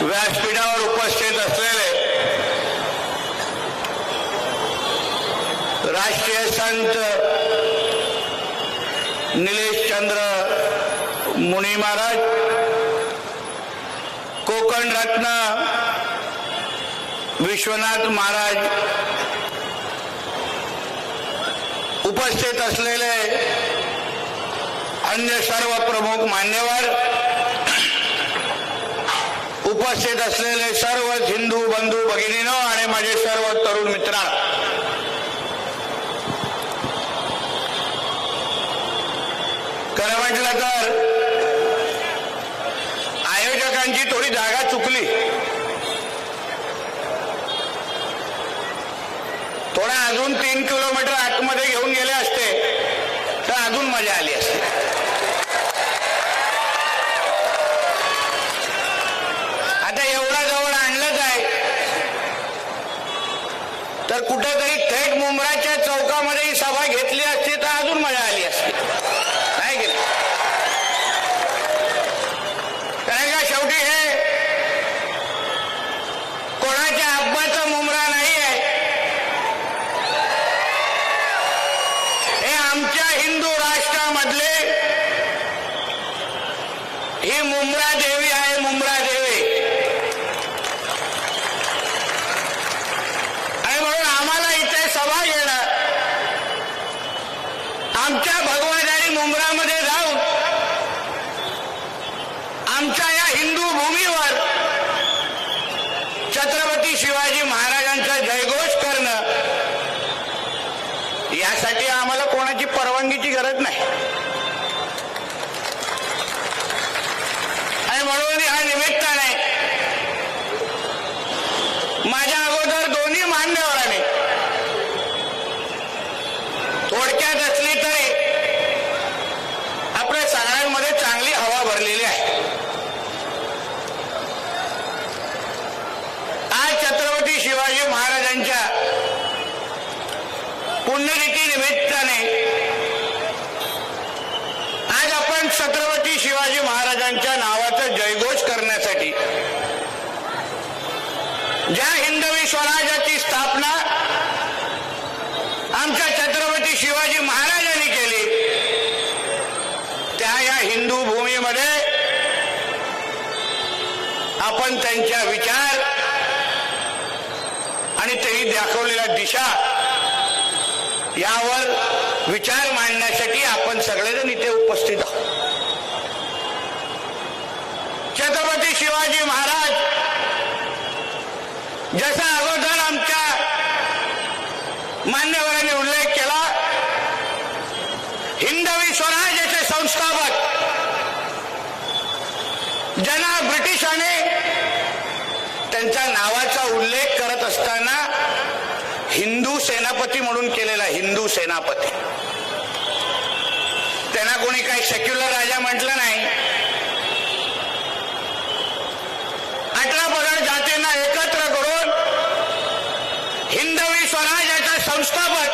व्यासपीठावर उपस्थित असलेले राष्ट्रीय संत निलेश चंद्र मुनी महाराज, कोकण रत्न विश्वनाथ महाराज, उपस्थित असलेले अन्य सर्व प्रमुख मान्यवर, उपस्थित असलेले सर्व हिंदू बंधू भगिनीनो आणि माझे सर्व तरुण मित्रांनो, खरं म्हटलं तर आयोजकांची थोडी जागा चुकली. थोडा अजून 3 किलोमीटर आतमध्ये घेऊन गेले असते तर अजून मजा आली असते. आता एवढा जवळ आणलंच आहे तर कुठेतरी थेट मुंब्राच्या चौकामध्ये ही सभा घेतली असती तर अजून मजा आली असती, नाही गेली. कारण का शेवटी हे कोणाच्या अब्बाचा मुंब्रा नाही आहे, हे आमच्या हिंदू राष्ट्रामधले ही मुंब्रा देवी आहे. मुंब्रा देवी आणि म्हणून आम्हाला इथे सभा घेणं, आमच्या भगवादारी मुंब्रामध्ये जाऊन आमच्या या हिंदू भूमीवर छत्रपती शिवाजी महाराजांचा जयघोष करणं, यासाठी आम्हाला कोणाची परवानगीची गरज नाही. आणि म्हणून ह्या निमित्ताने माझ्या अगोदर दोन्ही मान्यवरांनी थोडक्यात असली तरी आपल्या सगळ्यांमध्ये चांगली हवा भरलेली आहे. आज छत्रपती शिवाजी महाराजांच्या पुण्यतिथी निमित्ताने आज आपण छत्रपती शिवाजी महाराजांच्या नावाचा जयघोष करण्यासाठी ज्या हिंदवी स्वराज्याची स्थापना आमच्या छत्रपती शिवाजी महाराजांनी केली, त्या या हिंदू भूमीमध्ये आपण त्यांच्या विचार आणि त्यांनी दाखवलेल्या दिशा यावर विचार मांडण्यासाठी आपण सगळेजण इथे उपस्थित आहोत. छत्रपती शिवाजी महाराज जसा अगोदर आमच्या मान्यवरांनी उल्लेख केला, हिंदवी स्वराज्याचे संस्थापक ज्यांना ब्रिटिशांनी त्यांच्या नावाचा उल्लेख करत असताना हिंदू सेनापती म्हणून केलेला. हिंदू सेनापती, त्यांना कोणी काही सेक्युलर राजा म्हटलं नाही. 18 पगड जातींना एकत्र करून हिंदवी स्वराज्याचा संस्थापक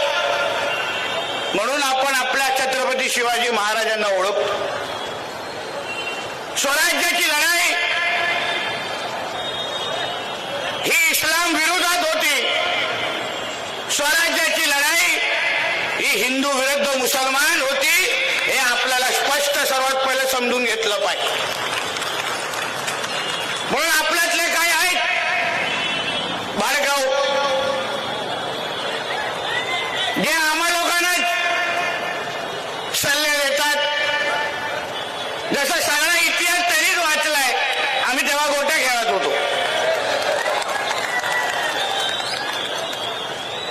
म्हणून आपण आपल्या छत्रपती शिवाजी महाराजांना ओळखतो. स्वराज्याची लढाई ही इस्लाम विरोधात होती, स्वराज्याची लढाई ही हिंदू विरुद्ध मुसलमान होती. हे आपल्याला स्पष्ट सर्वात पहिले समजून घेतलं पाहिजे. म्हणून आपल्यातले काय आहेत बाळगाव जे आम्हा लोकांना सल्ले देतात, जसं सगळा इतिहास त्यांनीच वाचलाय. आम्ही तेव्हा गोट्या खेळत होतो.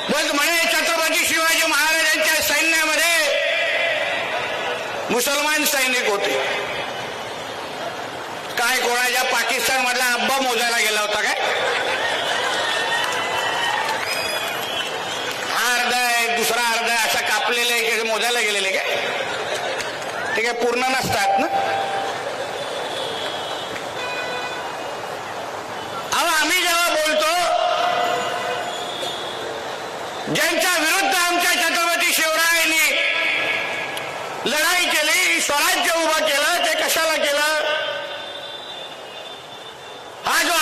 बस म्हणे छत्रपती शिवाजी महाराजांच्या सैन्यामध्ये मुसलमान सैनिक होते. काय कोणाच्या पाकिस्तान मधला अब्बा मोजायला गेला होता काय? हा अर्धा आहे, दुसरा अर्धा आहे, असा कापलेले मोजायला गेलेले काय? ते काय पूर्ण नसतात ना. अहो, आम्ही जेव्हा बोलतो ज्यांच्या विरुद्ध आमच्या छत्रपती शिवरायांनी लढाई केली, स्वराज्य उभं केलं, ते कशाला केलं? हा जो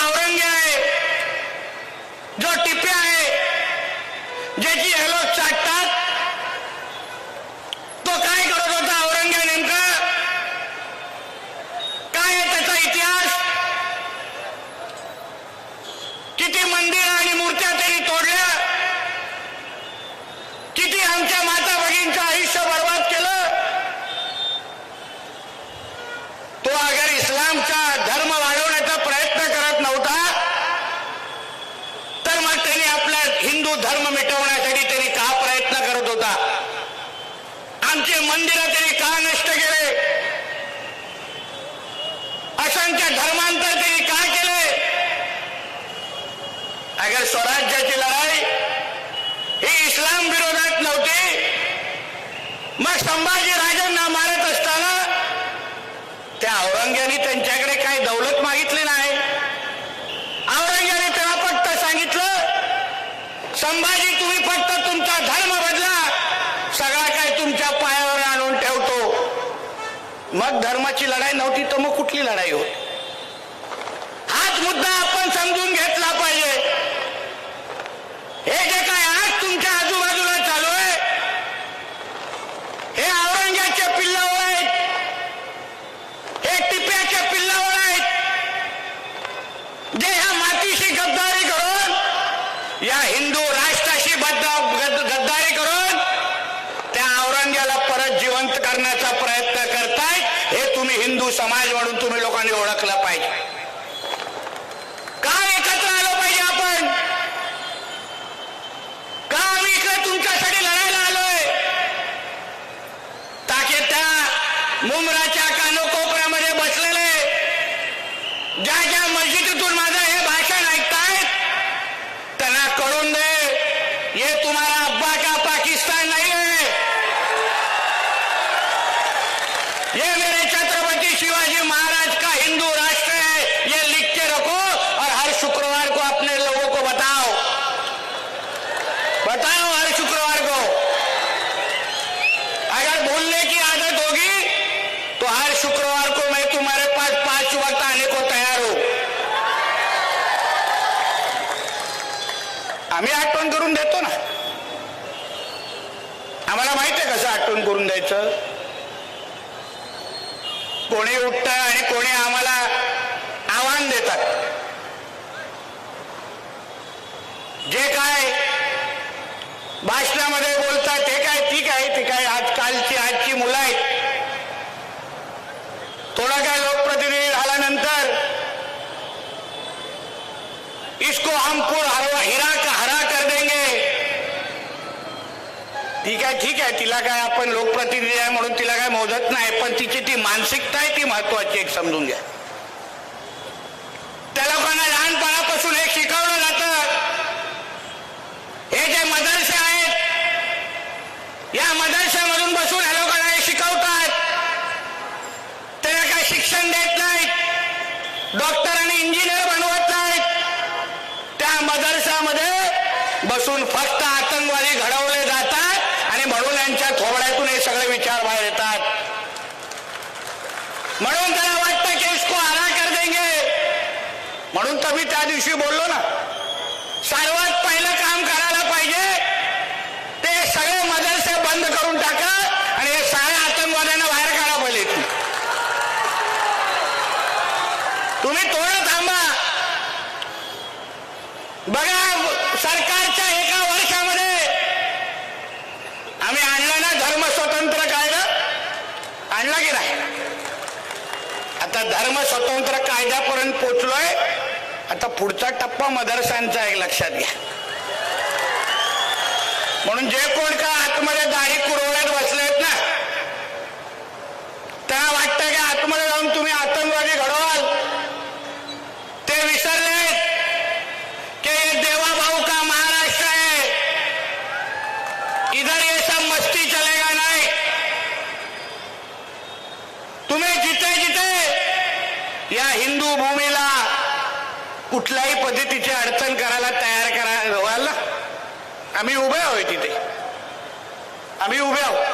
धर्म मिटवण्यासाठी त्यांनी का प्रयत्न करत होता? आमचे मंदिरं त्यांनी का नष्ट केले? असंख्य धर्मांतर त्यांनी का केले? अगर स्वराज्याची लढाई ही इस्लाम विरोधात नव्हती, मग संभाजी राजांना मारत असताना त्या औरंग्याने त्यांच्याकडे काही दौलत मागितली नाही. औरंग्याने तेव्हा फक्त सांगितलं, संभाजी तुम्ही फक्त तुमचा धर्म बदला, सगळा काय तुमच्या पायावर आणून ठेवतो. मग धर्माची लढाई नव्हती तर मग कुठली लढाई होती? हाच मुद्दा आपण समजून घेतला पाहिजे. हे जे काय आज तुमच्या आजूबाजूला चालू आहे, हे औरंग्याचे पिल्लावर आहेत, हे टिप्याचे पिल्लावर आहेत, जे ह्या मातीशी गद्दारी करून, या हिंदू राष्ट्राशी गद्दारी करून त्या औरंग्याला परत जिवंत करण्याचा प्रयत्न करतायत. हे तुम्ही हिंदू समाज म्हणून तुम्ही लोकांनी ओळखलं पाहिजे. का एकत्र आलो पाहिजे आपण? का आम्ही इकडे तुमच्यासाठी लढायला आलोय? ताकी त्या मुंब्राच्या कानोकोपऱ्यामध्ये बसलेले ज्या ज्या मस्जिदीतून माझं हे भाषण ऐकतायत त्यांना कळून दे, ये तुम्हारा अब्बा का पाकिस्तान नहीं है, ये मेरे छत्रपति शिवाजी महाराज का हिंदू राष्ट्र है. ये लिख के रखो और हर शुक्रवार को अपने लोगों को बताओ हर शुक्रवार को. अगर भूलने की आदत होगी तो हर शुक्रवार को मैं तुम्हारे पास 5 वक्त आने को तैयार हूं. आम्ही आठवण करून देतो ना. आम्हाला माहिती आहे कसं आठवण करून द्यायचं. कोणी उठतं आणि कोणी आम्हाला आव्हान देतात. जे काय भाषणामध्ये बोलतात ते काय ठीक आहे, ते काय आजची मुलं आहेत. थोडा काय लोकप्रतिनिधी झाल्यानंतर इसको हम हरा कर देंगे. ठीक आहे, तिला काय आपण लोकप्रतिनिधी आहे म्हणून तिला काय मोजत नाही, पण तिची ती मानसिकता आहे ती महत्वाची एक समजून घ्या. त्या लोकांना लहानपणापासून हे शिकवलं जातं. हे जे मदरसे आहेत, या मदरशामधून बसून ह्या लोकांना हे शिकवतात. त्याला काय शिक्षण देत नाहीत, डॉक्टर आणि इंजिनियर बनवत नाहीत. त्या मदरसामध्ये बसून फक्त आतंकवादी घडवले जातात आणि म्हणून यांच्या थोबड्यातून हे सगळे विचार बाहेर येतात. म्हणून त्याला वाटतं की इसको हरा कर देंगे. म्हणून तर मी त्या दिवशी बोललो ना, सर्वात पहिलं काम करायला पाहिजे ते सगळे मदरसे बंद करून टाका आणि हे सगळ्या आतंकवाद्यांना बाहेर काढा. पहिले तुम्ही थोडं थांबा. बघा, सरकारच्या एका वर्षामध्ये आम्ही आणला ना धर्म स्वतंत्र कायदा, आणला की नाही? आता धर्म स्वतंत्र कायद्यापर्यंत पोहोचलोय. आता पुढचा टप्पा मदरसांचा एक लक्षात घ्या. म्हणून जे कोण का आतमध्ये दाढी कुरवण्यात बसलेत ना, त्यांना वाटतं की आतमध्ये जाऊन तुम्ही आतंकवादी घडवाल. ते विसरलेत कि ये देवा भाऊ का महाराष्ट्र है, इधर ये सब मस्ती चलेगा नहीं. तुम्ही जिथे जिथे या हिंदू भूमीला कुठल्याही पद्धतीची अडचण करायला तयार व्हाल ना, आम्ही उभे आहोत तिथे. आम्ही उभे आहोत.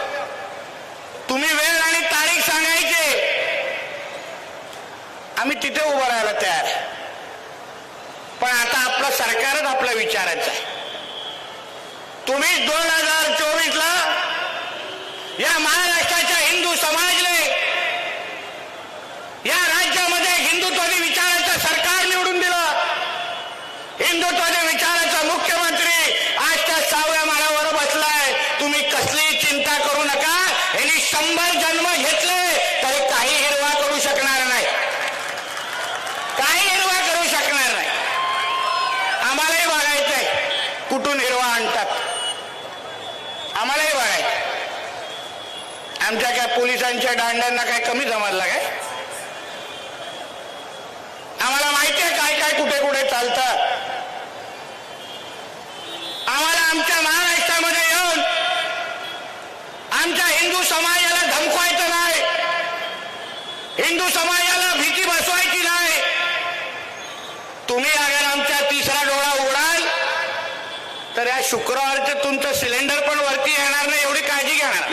तुम्ही वेळ आणि तारीख सांगायचे, आम्ही तिथे उभं राहायला तयार आहे. पण आता आपलं सरकारच आपल्या विचाराचं आहे. तुम्ही 2024ला या महाराष्ट्राच्या हिंदू समाजने या राज्यामध्ये हिंदुत्वादी विचाराचं सरकार निवडून दिलं. हिंदुत्वादी विचाराचा मुख्यमंत्री आजच्या 6व्या माळ्यावर बसलाय. तुम्ही कसली चिंता करू नका. यांनी 100 जन्म घेतले तरी काही हिरवा करू शकणार नाही, काही हिरवा करू शकणार नाही. आम्हालाही बघायचंय कुठून हिरवा आणतो. आम्हालाही बघायचं. आमच्या काय पोलिसांच्या दांड्यांना काय कमी जमलं काय? आम्हाला माहिती आहे काय काय कुठे कुठे चालतं. आम्हाला आमच्या महाराष्ट्रामध्ये येऊन आमच्या हिंदू समाजाला धमकवायचं नाही, हिंदू समाजाला भीती बसवायची नाही. तुम्ही अगर आमचा तिसरा डोळा उघडाल तर या शुक्रवारचं तुमचं सिलेंडर पण वरती येणार नाही, एवढी काळजी घेणार.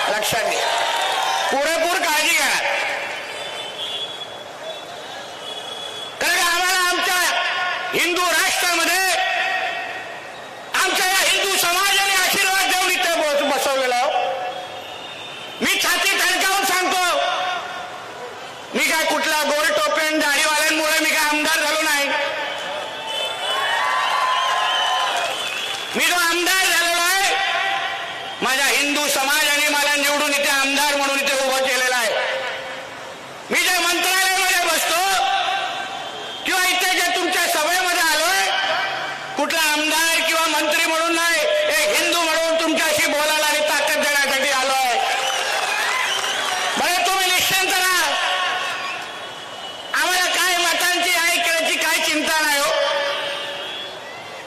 लक्षात घ्या, पुरेपूर काळजी घेणार. कारण आम्हाला आमच्या हिंदू राष्ट्रामध्ये आमच्या या हिंदू समाजाने आशीर्वाद देऊन इथे बसवलेला. मी छाती ठणकावून सांगतो, मी काय कुठला गोल टोपेन दाढीवाल्यांमुळे मी काय आमदार झालो नाही. मी जो आमदार झालेलो आहे, माझ्या हिंदू समाजाने मला निवडून इथे आमदार म्हणून इथे उभं केलेलं आहे. मी जे मंत्रालयामध्ये बसतो किंवा इथे जे तुमच्या सभेमध्ये आलोय, कुठला आमदार किंवा मंत्री म्हणून नाही, एक हिंदू म्हणून तुमच्याशी बोलायला आणि ताकद देण्यासाठी आलोय. बरं, तुम्ही निश्चिंत राहा, आम्हाला काय मतांची ऐकण्याची काय चिंता नाही हो.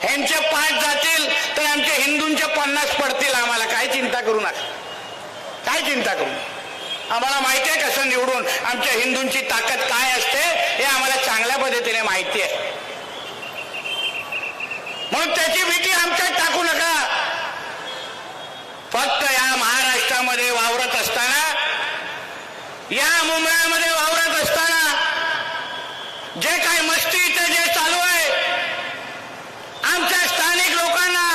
ह्यांचे 5 जातील तर आमच्या हिंदूंचे 50 पडतील. आम्हाला काय चिंता करू नका, काय चिंता करू. आम्हाला माहिती आहे कसं निवडून आमच्या हिंदूंची ताकद काय असते हे आम्हाला चांगल्या पद्धतीने माहिती आहे. म्हणून त्याची भीती आमच्यात टाकू नका. फक्त या महाराष्ट्रामध्ये वावरत असताना, या मुंबईमध्ये वावरत असताना जे काय मस्ती इथे जे चालू आहे, आमच्या स्थानिक लोकांना,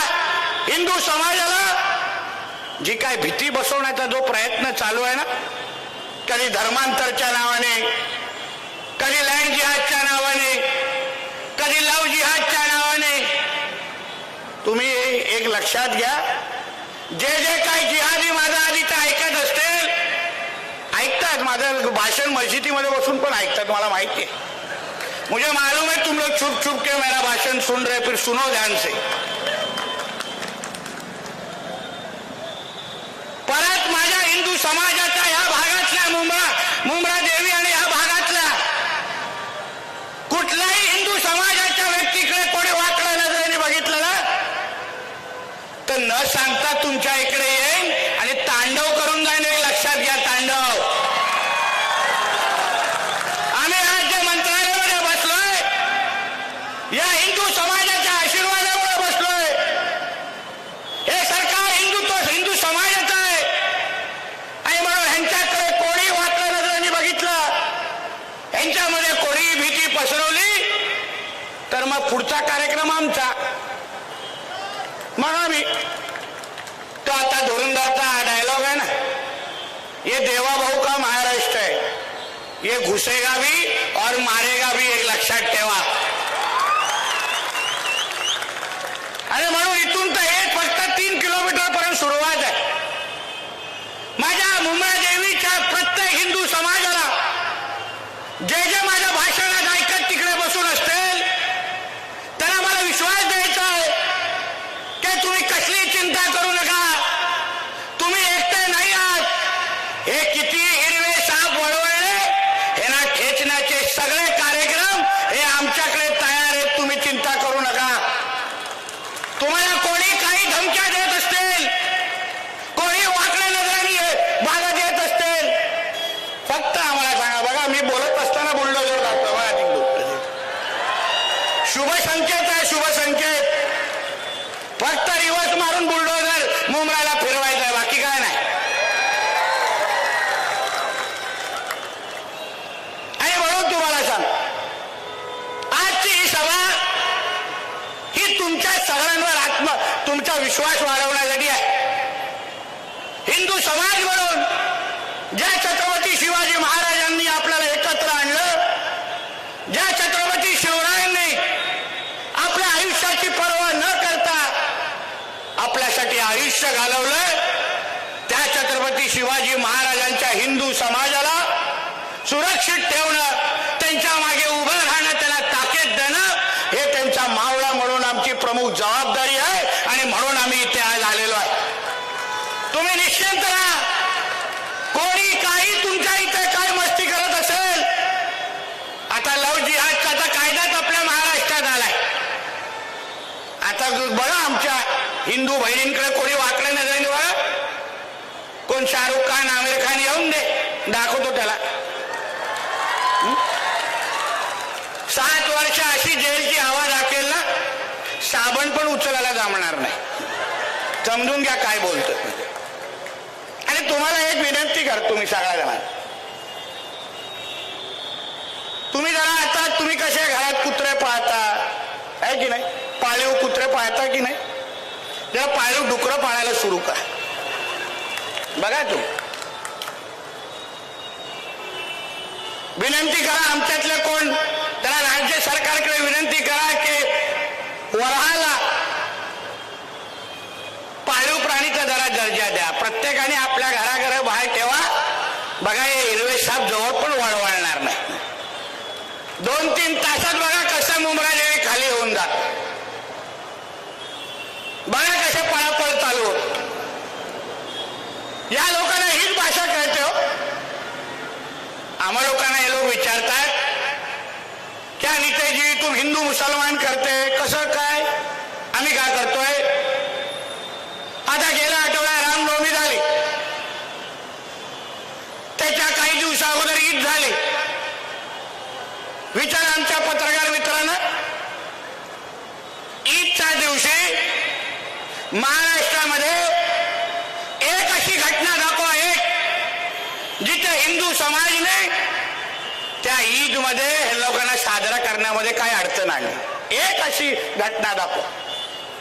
हिंदू समाजाला जी काय भीती बसवण्याचा जो प्रयत्न चालू आहे ना, कधी धर्मांतरच्या नावाने, कधी लँड जिहादच्या नावाने, कधी लव जिहादच्या नावाने, तुम्ही एक लक्षात घ्या, जे जे काही जिहादी माझं आधी ते ऐकत असतील, ऐकतात माझं भाषण मस्जिदीमध्ये बसून पण ऐकतात, मला माहिती आहे. मुझे मालूम है तुम लोग छुप छुप के मेरा भाषण सुन रहे, फिर सुनो ध्यान से. परत माझ्या हिंदू समाजाच्या ह्या भागातल्या मुंब्रा देवी आणि ह्या भागातल्या कुठल्याही हिंदू समाजाच्या व्यक्तीकडे कोणी वाकडं नजरेने बघितलं ना, तर न सांगता तुमच्या इकडे येईल आणि तांडव करून जाईल. लक्षात घ्या, तांडव. आम्ही आज जे मंत्रालयामध्ये बसलोय, या हिंदू समाजाच्या आशीर्वादामुळे बसलोय. हे सरकार हिंदू समाजाचं आहे आणि म्हणून ह्यांच्याकडे कोणी वाकडं नजरेने बघितलं, ह्यांच्यामध्ये कोणी भीती पसरवली तर मग पुढचा कार्यक्रम आमचा. म्हणून मी तो आता धुरंधरचा डायलॉग आहे ना, ये देवा भाऊ का महाराष्ट्र है, ये घुसेगा भी और मारेगा भी, एक लक्षात ठेवा. आणि म्हणून इथून तर हे फक्त 3 किलोमीटर पर्यंत सुरुवात आहे. माझ्या मुंबई देवीच्या प्रत्येक हिंदू समाजाला जे जे माझ्या भाषणात ऐकत तिकडे बसून असतील, त्यांना मला विश्वास द्यायचा आहे की तुम्ही कसली चिंता करू नका, तुम्ही एकटे नाही आहात. हे किती हिरवे साप वळवळले, हे ना खेचण्याचे सगळे कार्यक्रम हे आमच्याकडे तयार आहेत. तुम्ही चिंता करू नका. तुम्हाला कोणी काही धमक्या देत असतील, कोणी वाकड्या नजरांनी बाधा देत असतील, फक्त आम्हाला सांगा. बघा, मी बोलत असताना बुलडोजर जातो, शुभ संकेत आहे, शुभ संकेत. फक्त रिवर्स मारून बुलडोजर मुंब्राला फिरवायचं आहे, बाकी काय नाही. आणि म्हणून तुम्हाला सांग, आजची ही सभा ही तुमच्या सगळ्यांवर तुमचा विश्वास वाढवण्यासाठी आहे. हिंदू समाज म्हणून ज्या छत्रपती शिवाजी महाराजांनी आपल्याला एकत्र आणलं, ज्या छत्रपती शिवरायांनी आपल्या आयुष्याची पर्वा न करता आपल्यासाठी आयुष्य घालवलं, त्या छत्रपती शिवाजी महाराजांच्या हिंदू समाजाला सुरक्षित ठेवणं, त्यांच्या मागे उभं राहणं, त्याला ताकद देणं, हे त्यांचा मावळा म्हणून आमची प्रमुख जबाबदारी आहे. आणि म्हणून आम्ही इथे आज आलेलो आहे. तुम्ही निश्चिंत राहा. कोणी काही तुमच्या इथे काय मस्ती करत असेल, आता लव जिहादचा कायदाच आपल्या महाराष्ट्रात आलाय. आता बघा आमच्या हिंदू बहिणींकडे कोणी वाकडे नजरेने बघा. कोण शाहरुख खान आमिर खान येऊन दे, दाखवतो त्याला. 7 वर्ष अशी जेलची हवा दाखेल ना, साबण पण उचलायला जमणार नाही. समजून घ्या काय बोलतो. आणि तुम्हाला एक विनंती करतो मी सगळ्या जणांना, तुम्ही जरा आता तुम्ही कसे घरात कुत्रे पाळता आहे की नाही, पाळीव कुत्रे पाळता की नाही, जरा पाळीव डुकरं पाळायला सुरू करा. बघा तू विनंती करा, आमच्यातले कोण त्याला राज्य सरकारकडे विनंती करा की वऱ्हाला पाळीव प्राणीचा जरा दर्जा द्या. प्रत्येकाने आपल्या घराघर बाहेर ठेवा. बघा हे हिरवे साप जवळ पण वळवळणार नाही. 2-3 तासात बघा कसं मुंब्रादेवी खाली होऊन जात. बघा कसे पळापळ चालू होत. या लोकांना हीच भाषा कळते हो. आम्हा लोकांना हे लोक विचारतात क्या नितेजी तुम हिंदू मुसलमान करते, कसं काय. आम्ही काय करतोय. आता गेल्या आठवड्यात रामनवमी झाली, त्याच्या काही दिवसा अगोदर ईद झाली. विचार आमच्या पत्रकार मित्रांना, ईदच्या दिवशी महाराष्ट्रामध्ये एक अशी घटना दाखवा, एक जिथे हिंदू समाजने त्या ईद मध्ये हे लोकांना साजरा करण्यामध्ये काय अडचण आली. एक अशी घटना दाखवा.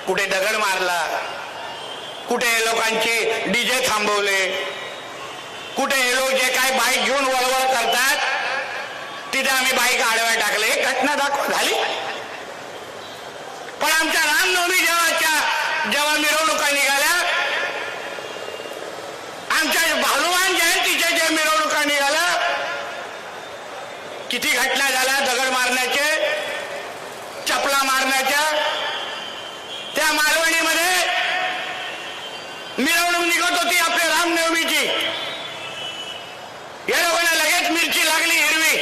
कुठे दगड मारला, कुठे लोकांची डीजे थांबवले, कुठे हे लोक जे काय बाईक घेऊन वळवळ करतात तिथे आम्ही बाईक आडव्या टाकले. एक घटना दाखवा झाली. पण आमच्या रामनवमी जेव्हा मिरवणुका निघाल्या, आमच्या हनुमान जयंतीच्या ज्या मिरवणुका निघाल्या, किती घटना झाल्या दगड मारण्याचे, चपला मारण्याच्या. त्या मालवणीमध्ये मिरवणूक निघत होती आपल्या रामनवमीची. या लोकांना लगेच मिरची लागली हिरवी.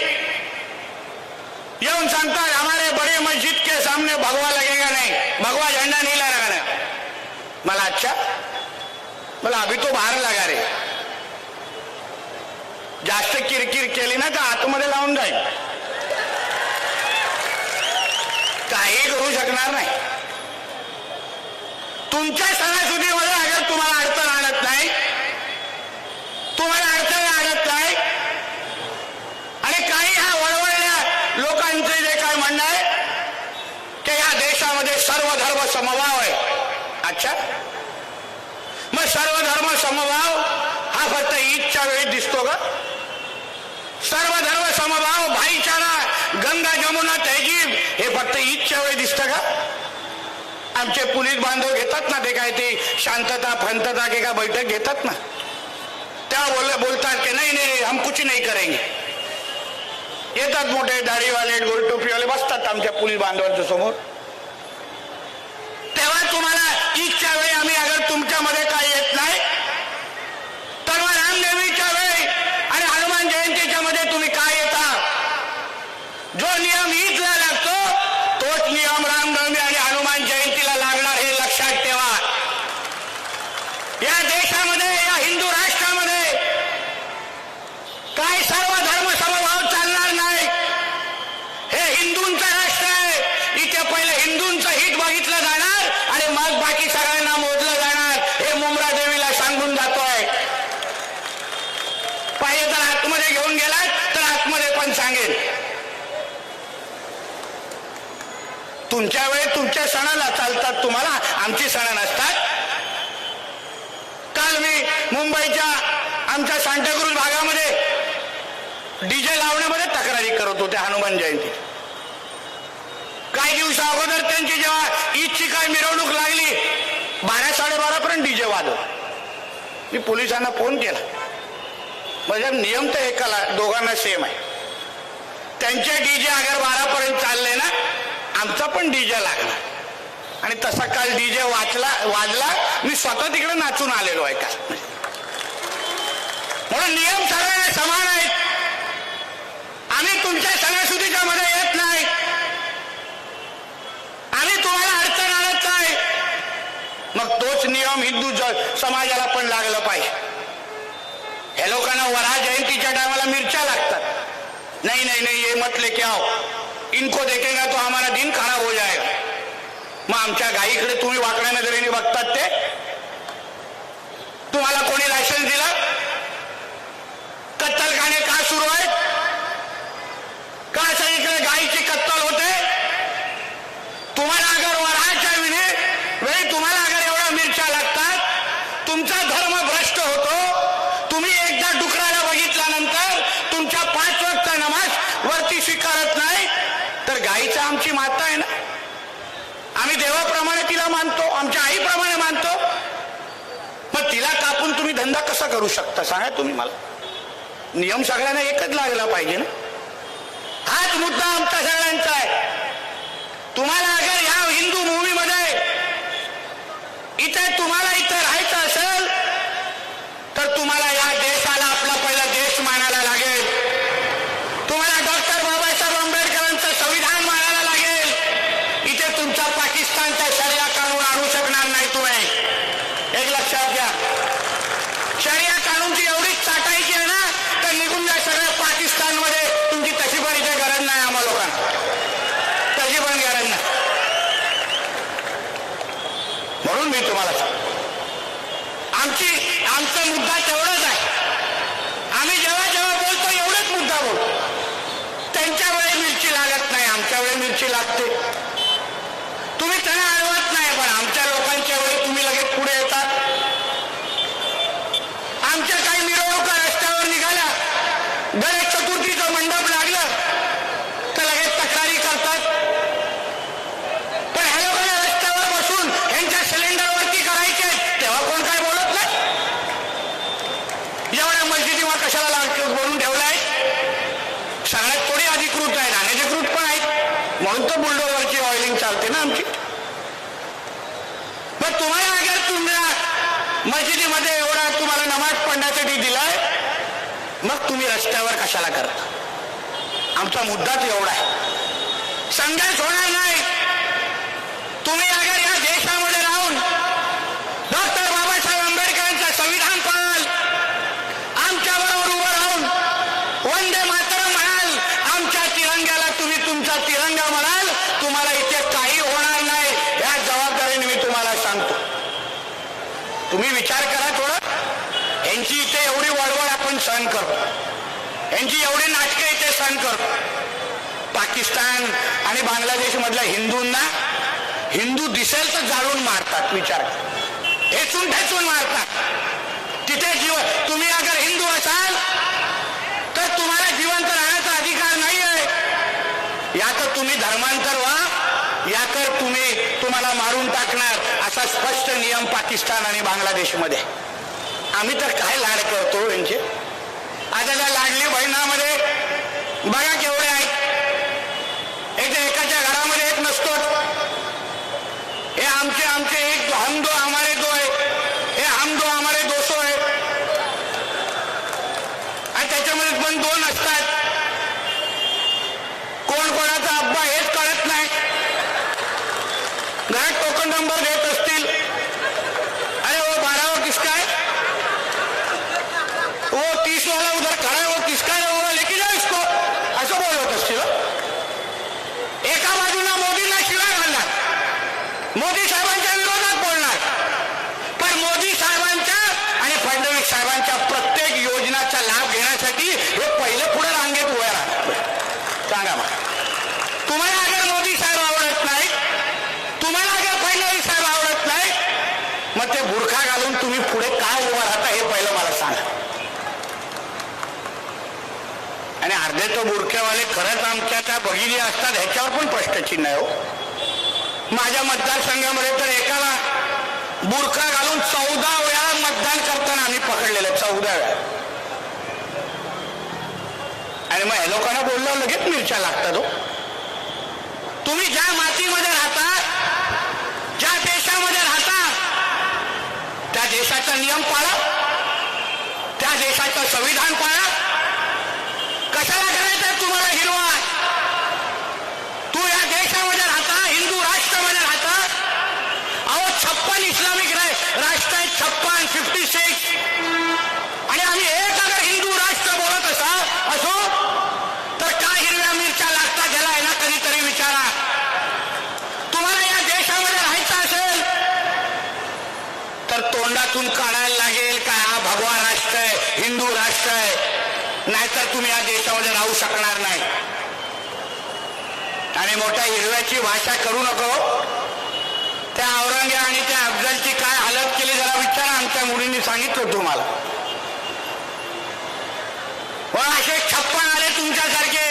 येऊन सांगतात हमारे बड़े मस्जिद के सामने भगवा लगेगा नहीं, भगवा झंडा नहीं लगाना. मला अच्छा, मला अभी तो बाहेर लगा रे. जास्त किरकिर केली ना तर आतमध्ये लावून जाईल, काही करू शकणार नाही. तुमच्या सणासुदीमध्ये अगर तुम्हाला अडचण आणत नाही, तुम्हाला अडचण आणत नाही, आणि काही हा वळवळल्या लोकांचे जे काय म्हणणं आहे की या देशामध्ये सर्व धर्म समभाव आहे. अच्छा, मग सर्व धर्म समभाव हा फक्त ईदच्या वेळी दिसतो का. सर्व धर्म समभाव, भाईचारा, गंगा जमुना तहजीब हे फक्त ईदच्या वेळी दिसतं का. आमचे पोलीस बांधव घेतात ना ते काय ते शांतता फंतता के का बैठक घेतात ना, त्या बोलतात की नाही नाही हम कुछ नहीं करेंगे. येतात मोठे दाढीवाले गोल टोपीवाले बसतात आमच्या पोलीस बांधवांच्या समोर. तेव्हा तुम्हाला ईदच्या वेळी आम्ही अगर तुमच्यामध्ये काय येत नाही, तर मग रामनवमीच्या वेळी आणि हनुमान जयंतीच्या मध्ये तुम्ही काय येता. जो नियम ईदला लागतो तोच नियम रामनवमी आणि हनुमान जयंतीला लागणार, हे लक्षात ठेवा. या देशामध्ये, या हिंदू राष्ट्रामध्ये काय सर्व धर्म समभाव चालणार नाही. हे हिंदूंचं राष्ट्र आहे. इथे पहिले हिंदूंचं हित बघितलं जाणार आणि मग बाकी सगळ्यांना मोजलं जाणार. हे मुंब्रा देवीला सांगून जातोय. पाहिजे तर आतमध्ये घेऊन गेलात तर आतमध्ये पण सांगेल. तुमच्या वेळी तुमच्या सणाला चालतात, तुम्हाला आमची सण नसतात. काल मी मुंबईच्या आमच्या सांताक्रूज भागामध्ये डीजे लावण्यामध्ये तक्रारी करत होते हनुमान जयंती. काही दिवसा अगोदर त्यांची जेव्हा ईदची काय मिरवणूक लागली 12-12:30 पर्यंत डीजे वाजव. मी पोलिसांना फोन केला. म्हणजे नियम तर एकाला दोघांना सेम आहे. त्यांचे डीजे अगर 12 पर्यंत चालले ना, आमचा पण डीजे लागला. आणि तसा काल डीजे वाजला. मी स्वतः तिकडे नाचून आलेलो आहे काल. म्हणून नियम सगळ्यांना समान आहेत. आम्ही तुमच्या सणासुदीच्या मध्ये येत नाही, आम्ही तुम्हाला अडचण आणत नाही. मग तोच नियम हिंदू समाजाला पण लागला पाहिजे. हे लोकांना वरा जयंतीच्या टायमाला मिरच्या लागतात. नहीं नहीं नहीं ये मत लेके आओ, इनको देखेगा तो हमारा दिन खराब हो जाएगा. मग आमच्या गायीकडे तुम्ही वाकड्या नजरेने बघतात ते. तुम्हाला कोणी लायसन्स दिलं? कत्तलखाने का सुरू आहेत? का सगळीकडे गायीची कत्तल होते? तुम्हाला अगर वराच्या वेळी तुम्हाला अगर एवढ्या मिरच्या लागतात, तुमचा धर्म भ्रष्ट होतो. तुम्ही एकदा डुकराला बघितल्यानंतर तुमच्या 5 वक्त नमाज वरती स्वीकारत नाही, तर गायीचा आमची माता आहे ना, आम्ही देवाप्रमाणे तिला मानतो, आमच्या आईप्रमाणे मानतो. मग तिला कापून तुम्ही धंदा कसा करू शकता सांगा तुम्ही मला. नियम सगळ्यांना एकच लागला पाहिजे ना. हाच मुद्दा आमचा सगळ्यांचा आहे. तुम्हाला अगर या हिंदू भूमीमध्ये तुम्हाला इथे राहायचं असेल तर तुम्हाला या देशाला आपला पहिला देश मानायला लागेल. तुम्हाला डॉक्टर बाबासाहेब आंबेडकरांचं संविधान मानायला लागेल. इथे तुमचा पाकिस्तानचा शरिया कानून आणू शकणार नाही तुम्ही. एक लक्षात घ्या. शरिया कानूनची एवढीच चाटायची आहे ना, तर निघून जा सगळ्या पाकिस्तानमध्ये. तुमची तशी पण इथे गरज नाही आम्हा लोकांना, तशी पण गरज नाही. म्हणून मी तुम्हाला सांगतो, आमचा मुद्दा तेवढाच आहे. आम्ही जेव्हा जेव्हा बोलतो एवढाच मुद्दा बोलतो. त्यांच्या वेळी मिरची लागत नाही, आमच्या वेळी मिरची लागते. तुम्ही त्यांना अडवत नाही, पण आमच्या लोकांच्या वेळी तुम्ही लगेच पुढे येतात. आमच्या काही मिरवणुका रस्त्यावर निघाल्या, गणेश चतुर्थीचं मंडप लागलं तर लगेच तक्रारी करतात. पण ह्या लोकांना रस्त्यावर बसून यांच्या सिलेंडरवरती करायचे, तेव्हा कोण काय बोलत नाही. एवढ्या मस्जिदीवर कशाला बोलून ठेवलाय? सगळ्यात थोडी अधिकृत आहेत, अनधिकृत पण आहेत. म्हणून तर बुलडोजरची ऑइलिंग चालते ना आमची. पण तुम्हाला अगर तुम्हाला मस्जिदीमध्ये एवढा तुम्हाला नमाज पडण्यासाठी दिलाय, मग तुम्ही रस्त्यावर कशाला करता? आमचा मुद्दाच एवढा आहे. संघर्ष होणार नाही. तुम्ही अगर या देशामध्ये राहून डॉक्टर बाबासाहेब आंबेडकरांचं संविधान पाळाल, आमच्या बरोबर उभं राहून वंदे मातरम म्हणाल, आमच्या तिरंग्याला तुम्ही तुमचा तिरंगा म्हणाल, तुम्हाला इथे काही होणार नाही. या जबाबदारीने मी तुम्हाला सांगतो. तुम्ही विचार करा थोडं. यांची इथे एवढी वळवळ आपण सहन करतो, यांची एवढी नाटकं इथे सहन करतो. पाकिस्तान आणि बांगलादेश मधल्या हिंदूंना हिंदू दिसेल तर जाळून मारतात. विचार ठेचून ठेचून मारतात. तिथे तुम्ही अगर हिंदू असाल तर तुम्हाला जिवंत राहण्याचा अधिकार नाही आहे. या तर तुम्ही धर्मांतर व्हा, या तर तुम्हाला मारून टाकणार, असा स्पष्ट नियम पाकिस्तान आणि बांगलादेशमध्ये. आम्ही तर काय लाड करतो यांचे. आता त्या लाडली बहिणामध्ये बघा केवढे आहेत. एकाच्या घरामध्ये एक नसतो. हे आमचे एक हम दो हमारे दो आहे, हे हम दो हमारे 200 आहे. आणि त्याच्यामध्ये पण 2 असतात. कोण कोणाचा अब्बा हेच कळत नाही. घरात टोकन नंबर देत असतील. अरे वो 12 किसका है, वो 30 वाला उधर खड़ा है, वो किसका है, वो लेके जाओ इसको, असं बोलत असतील. एका बाजूला मोदींना शिवाय घालणार, मोदी साहेबांच्या विरोधात बोलणार, पण मोदी साहेबांच्या आणि फडणवीस साहेबांच्या प्रत्येक योजनाचा लाभ घेण्यासाठी हे पहिले पुढे रांगेत उभे राहणार. सांगा मला, तुम्हाला अगर मोदी साहेब आवडत नाही, तुम्हाला अगर फडणवीस साहेब आवडत नाही, मग ते बुरखा घालून तुम्ही पुढे काय उभं राहता हे पहिलं मला सांगा. आणि अर्धे तो बुरख्यावाले खरंच आमच्या त्या भगिनी असतात ह्याच्यावर पण प्रश्नचिन्ह आहे. हो, माझ्या मतदारसंघामध्ये तर एकाला बुरखा घालून 14 वेळा मतदान करताना आम्ही पकडलेलं, 14 वेळा. आणि मग हे लोकांना बोललं लगेच मिरच्या लागतात. हो, तुम्ही ज्या मातीमध्ये राहता, ज्या देशामध्ये राहता, त्या देशाचा नियम पाळा, त्या देशाचं संविधान पाळा. कशाला करायचं तुम्हाला हिरवा? तू या देशामध्ये राहता, हिंदू राष्ट्रामध्ये राहता. अहो 56 इस्लामिक राष्ट्र आहेत, 56 आणि आम्ही एक अगर हिंदू राष्ट्र बोलत असो तर का हिरव्या मिरच्या लागतात ह्याला आहे ना कधीतरी विचारा. तुम्हाला या देशामध्ये राहायचं असेल तर तोंडातून काढायला लागेल काय हा भगवा राष्ट्र आहे, हिंदू राष्ट्र आहे, नाहीतर तुम्ही या देशामध्ये राहू शकणार नाही. आणि मोठ्या हिरव्याची भाषा करू नको. त्या औरंगे आणि त्या अफजलची काय हालत केली जरा विचारा. आमच्या मुलींनी सांगितलं तुम्हाला. पण असे 56 आले तुमच्यासारखे.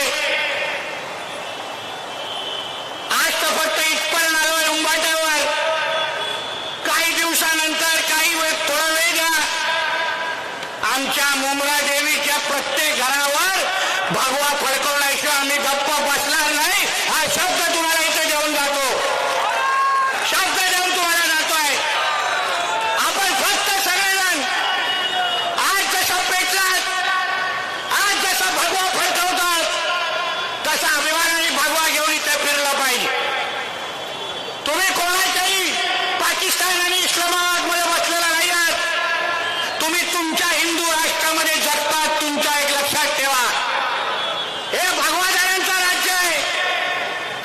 आज तर फक्त इथपर्यंत आलोय उंबाट्यावर. काही दिवसानंतर काही वेळ थोडा वेळ द्या, आमच्या मुंब्रा देवीच्या प्रत्येक घरावर भगवा फडकवण्याशिवाय आम्ही गप्प बसणार नाही. हा शब्द तुम्हाला इथे देऊन जातो, शब्द देऊन तुम्हाला जातोय. आपण फक्त सगळेजण आज जसं पेटलात, आज जसं भगवा फडकवतात तसा अभिमानाने भगवा घेऊन इथे फिरलं पाहिजे. तुम्ही कोणाच्याही पाकिस्तान आणि इस्लामाबाद मध्ये बसलेला नाही आहात. तुम्ही तुमच्या हिंदू राष्ट्रामध्ये जगतात. तुमच्या एक लक्षात ठेवा, हे भगवादारांचं राज्य आहे.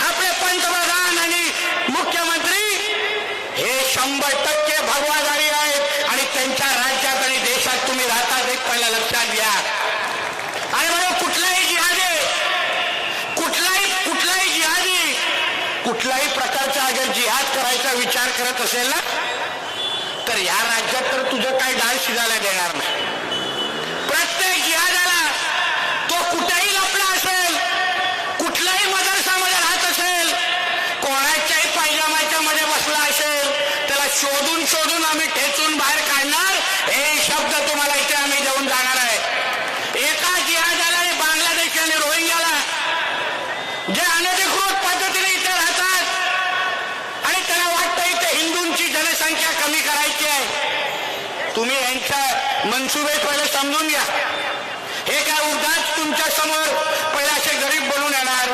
आपले पंतप्रधान आणि मुख्यमंत्री हे 100% भगवादारी आहेत आणि त्यांच्या राज्यात आणि देशात तुम्ही राहतात एक पहिला लक्षात घ्या. आणि म्हणून कुठलाही जिहादी कुठल्याही प्रकारचा अगर जिहाद करायचा विचार करत असेल ना तर या राज्यात तर तुझं काही डाळ शिजायला देणार नाही. प्रत्येक जिहादाला तो कुठेही लपला असेल, कुठल्याही मदरसामध्ये राहत असेल, कोणाच्याही पायजामाच्या मध्ये बसला असेल, त्याला शोधून आम्ही ठेचून बाहेर काढणार. हे शब्द तुम्हाला इथे आम्ही देऊन जाणार आहे. एका जिहादाला बांगलादेश आणि रोहिंग्याला जे अनधिकृत पद्धतीने इथे राहतात आणि त्यांना वाटतं इथे हिंदूंची जनसंख्या कमी करायची आहे, तुम्ही यांच्या मनसुबे पहिले समजून घ्या. हे काय उगाच तुमच्या समोर पहिले असे गरीब बनून येणार,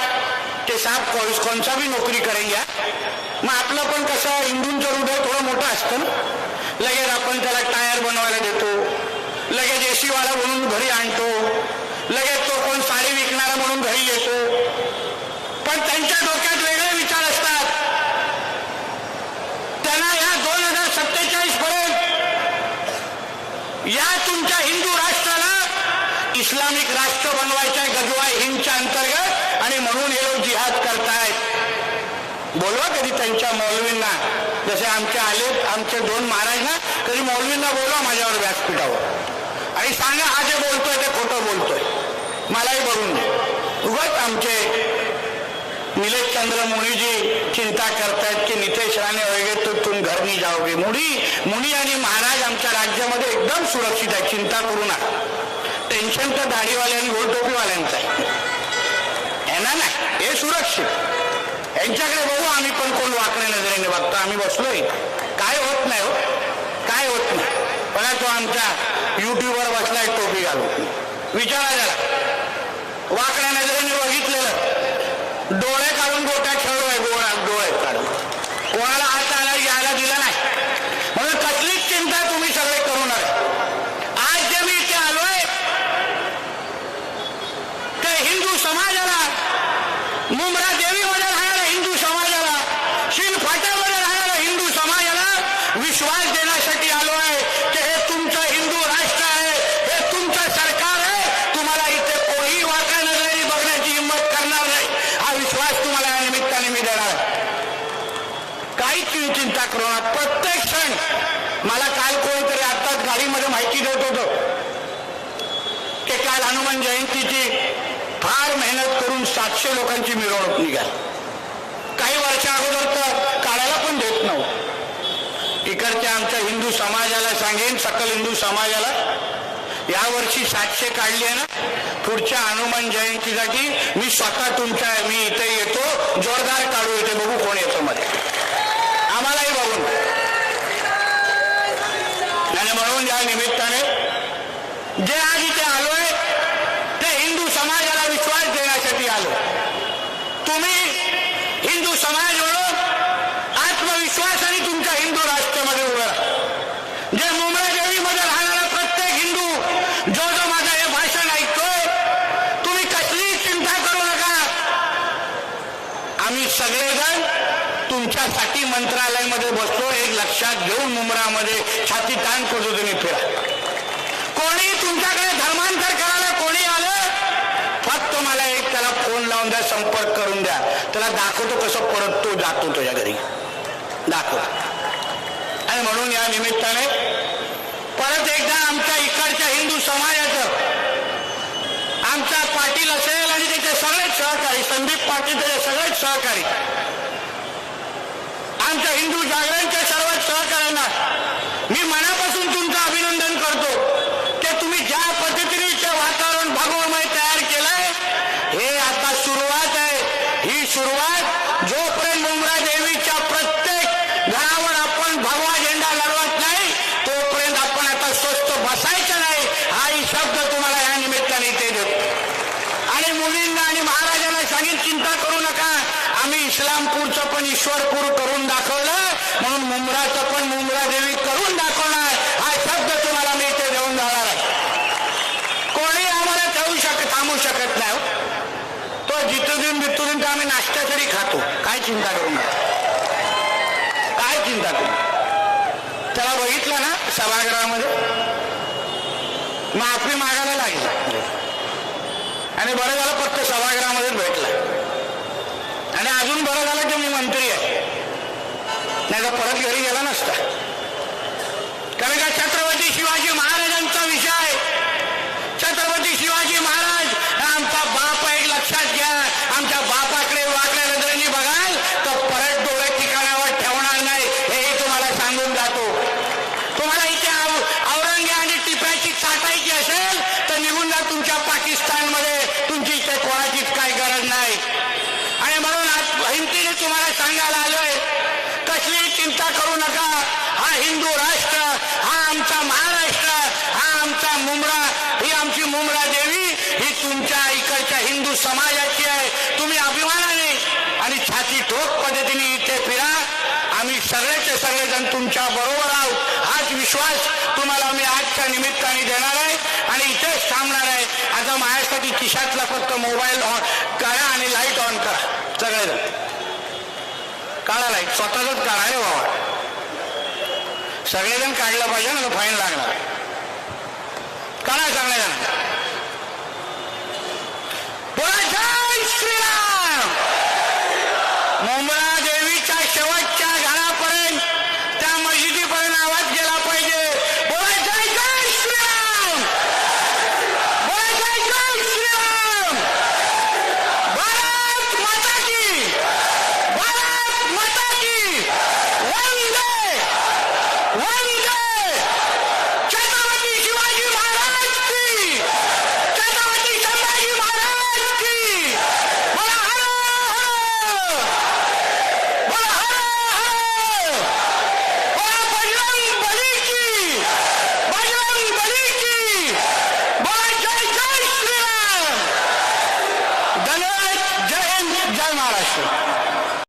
ते साहेब कोणचा भी नोकरी करेंगे. मग आपलं पण कसं हिंदूंचं हृदय थोडं मोठं असतं ना. लगेच आपण त्याला टायर बनवायला देतो, लगेच एसीवाला म्हणून घरी आणतो, लगेच तो कोण साडी विकणारा म्हणून घरी येतो. पण त्यांच्या डोक्यात वेगळे विचार असतात. त्यांना या 2047 पर्यंत या तुमच्या हिंदू राष्ट्राला इस्लामिक राष्ट्र बनवायच्या गजवा हिंदच्या अंतर्गत आणि म्हणून हे लोक जिहाद करतायत. बोलवा कधी त्यांच्या मौलवींना, जसे आमचे 2 महाराज ना, कधी मौलवींना बोलवा माझ्यावर व्यासपीठावर आणि सांगा हा जे बोलतोय ते खोटं बोलतोय, मलाही बघून दे. उगाच आमचे नीलेश चंद्र मुनी चिंता करतायत की नितेश राणे वगैरे तो तुम घर नहीं जाओगे. मुनी आणि महाराज आमच्या राज्यामध्ये एकदम सुरक्षित आहे, चिंता करू नका. टेन्शन तर दाढीवाले आणि गोल टोपीवाल्यांचं आहे ना. हे सुरक्षित. यांच्याकडे बघू आम्ही पण कोण वाकड्या नजरेने बघतो. आम्ही बसलोय, काय होत नाही हो, काय होत नाही. बघा तो आमच्या युट्यूबवर बसलाय टोपी घालून, विचारा त्याला. वाकड्या नजरेने बघितलेलं, डोळे काढून गोट्यात ठेवलोय, डोळे काढून कोणाला हात आला घ्यायला दिला नाही. म्हणून कसलीच चिंता तुम्ही सगळे करू नका. आज जे मी इथे आलोय ते हिंदू समाजाला, मुंब्रा देवीमध्ये राहणाऱ्या हिंदू समाजाला, शिलफाट्यामध्ये राहणाऱ्या हिंदू समाजाला विश्वास देण्यासाठी आलो आहे की हे तुमचं हिंदू राष्ट्र आहे, हे तुमचं सरकार आहे. तुम्हाला इथे कोणीही वाकड्या नजरेने बघण्याची हिंमत करणार नाही. हा विश्वास तुम्हाला या निमित्ताने मी देणार. काहीच चिंता करू नका. प्रत्येक क्षण मला काल कोणीतरी आत्ताच गाडीमध्ये माहिती देत होतं की काल हनुमान जयंतीची फार मेहनत करून 700 लोकांची मिरवणूक निघाली. काही वर्षा अगोदर तर काढायला पण देत नव्हतं. इकडच्या आमच्या हिंदू समाजाला सांगेन, सकल हिंदू समाजाला, यावर्षी 700 काढली आहे ना, पुढच्या हनुमान जयंतीसाठी मी स्वतः मी इथे येतो, जोरदार काढू इथे, बघू कोण येतो मध्ये, आम्हालाही बघून. आणि म्हणून या निमित्ताने जे माझ्यासाठी आलं. तुम्ही हिंदू समाज म्हणून आत्मविश्वासाने तुमच्या हिंदू राष्ट्रामध्ये उभं राहा. जे मुंब्रा देवीमध्ये राहणारा प्रत्येक हिंदू जो जो माझं हे भाषण ऐकतोय, तुम्ही कसलीही चिंता करू नका. आम्ही सगळेजण तुमच्यासाठी मंत्रालयामध्ये बसतो. एक लक्षात घेऊन मुंब्रामध्ये छाती ताण पद्धतीने फिरा. कोणी तुमच्याकडे धर्मांतर करायला कोणी आलं, फक्त मला एक त्याला फोन लावून द्या, संपर्क करून द्या. त्याला दाखवतो कसं परत तो जातो तुझ्या घरी, दाखव. आणि म्हणून या निमित्ताने परत एकदा आमच्या इकडच्या हिंदू समाजाचं, आमचा पाटील असेल आणि त्याचे सगळेच सहकारी, संदीप पाटील त्याचे सगळेच सहकारी, आमच्या हिंदू जागरणच्या सर्व सहकाऱ्यांना मी मनापासून तुमचं अभिनंदन करतो. ते तुम्ही ज्या पद्धतीने वातावरण भगवमय तयार केलंय, हे आता सुरुवात आहे. ही सुरुवात जोपर्यंत मुंब्रा देवीच्या प्रत्येक घरावर आपण भगवा झेंडा लढवत नाही, तोपर्यंत आपण आता स्वस्त बसायचं नाही. हाही शब्द तुम्हाला या निमित्ताने इथे देतो. आणि मुलींना आणि महाराजांना सांगेन, चिंता करू नका. आम्ही इस्लामपूरचं पण ईश्वरपूर करून दाखवलं, म्हणून मुंब्राचं पण मुंब्रा देवी करून दाखवणार. हा शब्द तुम्हाला मी इथे देऊन जाणार आहे. कोणी आम्हाला थांबू शकत नाही. तो जितून बितून तर आम्ही नाश्त्यासाठी खातो. काय चिंता करू नका, काय चिंता करू. त्याला बघितलं ना सभागृहामध्ये, माफी मागायला लागली. आणि बरं झालं फक्त सभागृहामध्येच भेटला. आणि अजून बरं झालं की मी मंत्री आहे, नाही तर परत घरी गेला नसता. कारण का छत्रपती शिवाजी महाराजांचा विषय, छत्रपती शिवाजी महाराज आमचा बाप आहे. लक्षात घ्या, आमच्या बापाकडे वाकड्या नजरेने बघाल तर परत डोळे ठिकाणावर ठेवणार नाही, हेही तुम्हाला सांगून जातो. तुम्हाला इथे औरंगे आणि टिप्याची चाटायची असेल तर निघून जा तुमच्या पाकिस्तानमध्ये. तुमची इथे कोणाचीच काही गरज नाही. आणि म्हणून हिमतीने तुम्हाला सांगायला आलोय, कसलीही चिंता करू नका. हा हिंदू राष्ट्र, हा आमचा महाराष्ट्र, हा आमचा मुंब्रा, ही आमची मुंब्रा देवी, ही तुमच्या इकडच्या हिंदू समाजाची आहे. तुम्ही अभिमानाने आणि छाती ठोक पद्धतीने इथे फिरा. आम्ही सगळेचे सगळेजण तुमच्या बरोबर आहोत. हाच विश्वास तुम्हाला मी आजच्या निमित्ताने देणार आहे आणि इथेच थांबणार आहे. आता माझ्यासाठी खिशातला फक्त मोबाईल ऑन करा आणि लाईट ऑन करा. सगळेजण काढा लाईट, स्वतःच काढा रे बाबा. सगळेजण काढलं पाहिजे ना, फाईन लागणार. काढा सगळेजण. जय श्रीराम. मुंब्रा देवीच्या शेवटच्या घरापर्यंत, त्या मशिदीपर्यंत आवाज गेला पाहिजे. बोला जय जय श्रीराम. बोला जय जय श्रीराम. भारत माता की, भारत माता की. वंदे वंदे. छत्रपती शिवाजी महाराज की, छत्रपती संभाजी महाराज की. बोला हर हर. बोला हर हर. बोला बजरंग बली की, बजरंग बली की. बोला जय जय श्रीराम. धन्यवाद. जय हिंद, जय महाराष्ट्र.